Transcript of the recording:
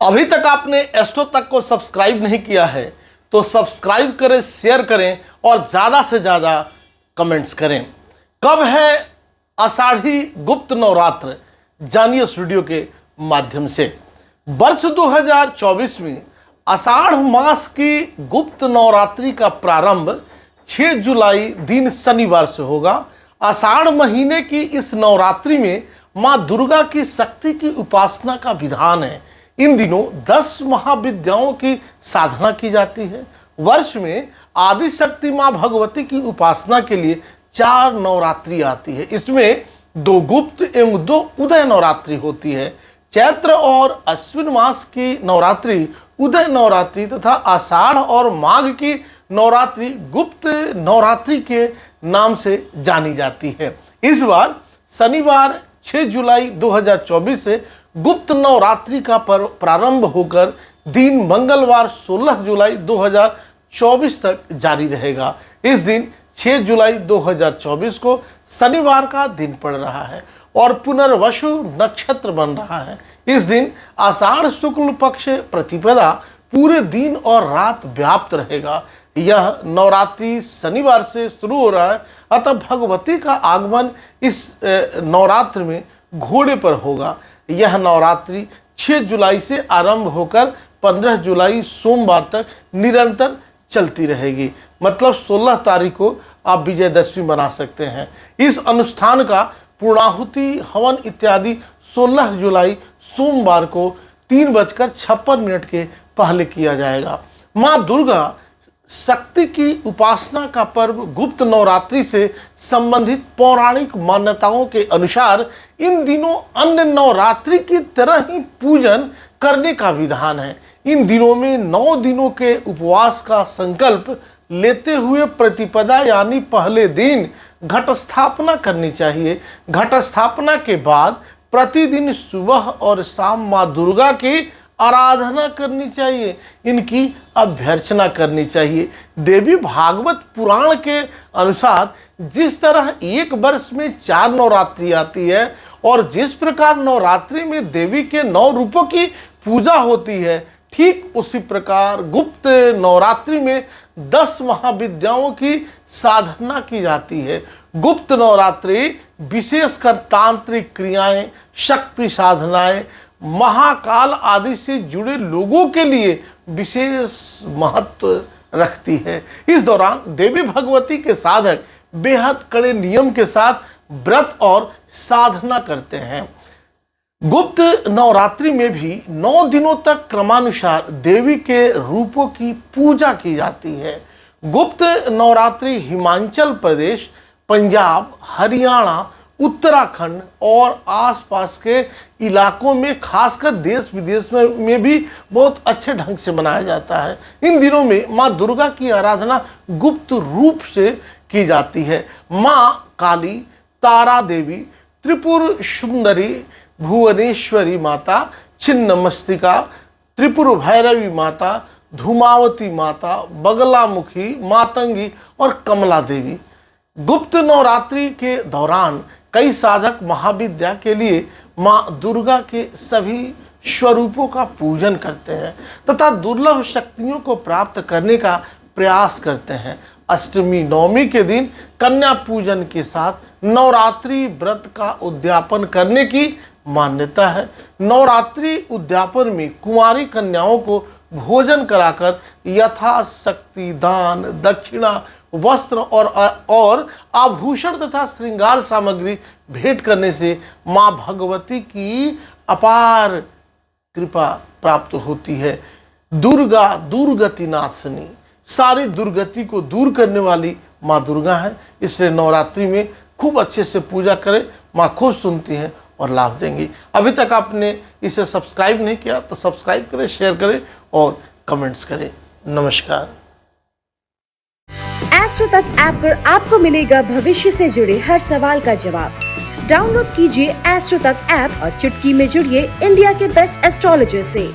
अभी तक आपने एस्ट्रो तक को सब्सक्राइब नहीं किया है तो सब्सक्राइब करें, शेयर करें और ज़्यादा से ज़्यादा कमेंट्स करें। कब है आषाढ़ी गुप्त नवरात्र, जानिए इस वीडियो के माध्यम से। वर्ष 2024 में आषाढ़ मास की गुप्त नवरात्रि का प्रारंभ 6 जुलाई दिन शनिवार से होगा। आषाढ़ महीने की इस नवरात्रि में माँ दुर्गा की शक्ति की उपासना का विधान है। इन दिनों 10 महाविद्याओं की साधना की जाती है। वर्ष में आदि शक्ति माँ भगवती की उपासना के लिए 4 नवरात्रि आती है। इसमें 2 गुप्त एवं 2 उदय नवरात्रि होती है। चैत्र और अश्विन मास की नवरात्रि उदय नवरात्रि तथा आषाढ़ और माघ की नवरात्रि गुप्त नवरात्रि के नाम से जानी जाती है। इस बार शनिवार 6 जुलाई 2024 से गुप्त नवरात्रि का प्रारंभ होकर दिन मंगलवार 16 जुलाई 2024 तक जारी रहेगा। इस दिन 6 जुलाई 2024 को शनिवार का दिन पड़ रहा है और पुनर्वसु नक्षत्र बन रहा है। इस दिन आषाढ़ शुक्ल पक्ष प्रतिपदा पूरे दिन और रात व्याप्त रहेगा। यह नवरात्रि शनिवार से शुरू हो रहा है, अतः भगवती का आगमन इस नवरात्र में घोड़े पर होगा। यह नवरात्रि 6 जुलाई से आरंभ होकर 15 जुलाई सोमवार तक निरंतर चलती रहेगी। मतलब 16 तारीख को आप विजयदशमी मना सकते हैं। इस अनुष्ठान का पूर्णाहुति हवन इत्यादि 16 जुलाई सोमवार को 3:56 के पहले किया जाएगा। माँ दुर्गा शक्ति की उपासना का पर्व गुप्त नवरात्रि से संबंधित पौराणिक मान्यताओं के अनुसार इन दिनों अन्य नवरात्रि की तरह ही पूजन करने का विधान है। इन दिनों में 9 दिनों के उपवास का संकल्प लेते हुए प्रतिपदा यानी पहले दिन घट स्थापना करनी चाहिए। घट स्थापना के बाद प्रतिदिन सुबह और शाम माँ दुर्गा की आराधना करनी चाहिए, इनकी अभ्यर्चना करनी चाहिए। देवी भागवत पुराण के अनुसार जिस तरह एक वर्ष में 4 नवरात्रि आती है और जिस प्रकार नवरात्रि में देवी के 9 रूपों की पूजा होती है, ठीक उसी प्रकार गुप्त नवरात्रि में 10 महाविद्याओं की साधना की जाती है। गुप्त नवरात्रि विशेषकर तांत्रिक क्रियाएं, शक्ति साधनाएं, महाकाल आदि से जुड़े लोगों के लिए विशेष महत्व रखती है। इस दौरान देवी भगवती के साधक बेहद कड़े नियम के साथ व्रत और साधना करते हैं। गुप्त नवरात्रि में भी 9 दिनों तक क्रमानुसार देवी के रूपों की पूजा की जाती है। गुप्त नवरात्रि हिमाचल प्रदेश, पंजाब, हरियाणा, उत्तराखंड और आसपास के इलाकों में, खासकर देश विदेश में भी बहुत अच्छे ढंग से मनाया जाता है। इन दिनों में माँ दुर्गा की आराधना गुप्त रूप से की जाती है। माँ काली, तारा देवी, त्रिपुर सुंदरी, भुवनेश्वरी माता, छिन्नमस्तिका, त्रिपुर भैरवी माता, धूमावती माता, बगलामुखी, मातंगी और कमला देवी। गुप्त नवरात्रि के दौरान कई साधक महाविद्या के लिए माँ दुर्गा के सभी स्वरूपों का पूजन करते हैं तथा दुर्लभ शक्तियों को प्राप्त करने का प्रयास करते हैं। अष्टमी नवमी के दिन कन्या पूजन के साथ नवरात्रि व्रत का उद्यापन करने की मान्यता है। नवरात्रि उद्यापन में कुंवारी कन्याओं को भोजन कराकर यथाशक्ति दान, दक्षिणा, वस्त्र और आभूषण तथा श्रृंगार सामग्री भेंट करने से माँ भगवती की अपार कृपा प्राप्त होती है। दुर्गा दुर्गति नाशनी, सारी दुर्गति को दूर करने वाली माँ दुर्गा है। इसलिए नवरात्रि में खूब अच्छे से पूजा करें, माँ खूब सुनती हैं और लाभ देंगी। अभी तक आपने इसे सब्सक्राइब नहीं किया तो सब्सक्राइब करें, शेयर करें और कमेंट्स करें। नमस्कार। एस्ट्रो तक ऐप पर आपको मिलेगा भविष्य से जुड़े हर सवाल का जवाब। डाउनलोड कीजिए एस्ट्रो तक ऐप और चुटकी में जुड़िए इंडिया के बेस्ट एस्ट्रोलॉजर से।